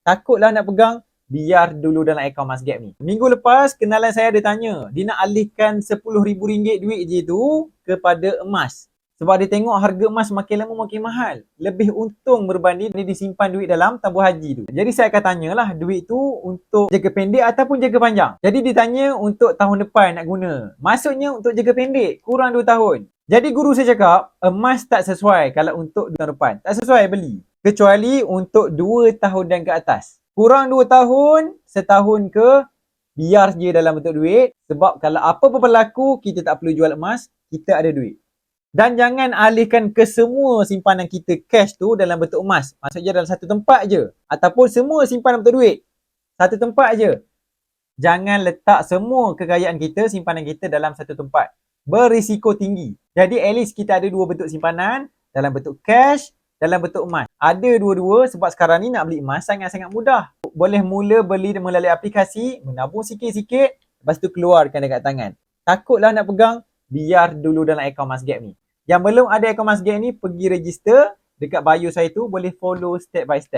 Takutlah nak pegang, biar dulu dalam akaun Masgap ni. Minggu lepas, kenalan saya ada tanya, dia nak alihkan RM10,000 duit je tu kepada emas. Sebab dia tengok harga emas makin lama makin mahal. Lebih untung berbanding dia disimpan duit dalam tabung haji tu. Jadi saya akan tanyalah, duit tu untuk jangka pendek ataupun jangka panjang. Jadi dia tanya untuk tahun depan nak guna. Maksudnya untuk jangka pendek, kurang 2 tahun. Jadi guru saya cakap, emas tak sesuai kalau untuk 2 tahun depan. Tak sesuai beli. Kecuali untuk 2 tahun dan ke atas. Kurang 2 tahun, setahun ke, biar je dalam bentuk duit. Sebab kalau apa-apa berlaku, kita tak perlu jual emas, kita ada duit. Dan jangan alihkan ke semua simpanan kita cash tu dalam bentuk emas. Maksudnya dalam satu tempat je. Ataupun semua simpanan bentuk duit. Satu tempat je. Jangan letak semua kekayaan kita, simpanan kita dalam satu tempat. Berisiko tinggi. Jadi at least kita ada 2 bentuk simpanan. Dalam bentuk cash, dalam bentuk emas. Ada dua-dua sebab sekarang ni nak beli emas sangat-sangat mudah. Boleh mula beli melalui aplikasi, menabung sikit-sikit, lepas tu keluarkan dekat tangan. Takutlah nak pegang, biar dulu dalam akaun Masgap ni. Yang belum ada akaun Masgap ni, pergi register dekat bio saya tu, boleh follow step by step.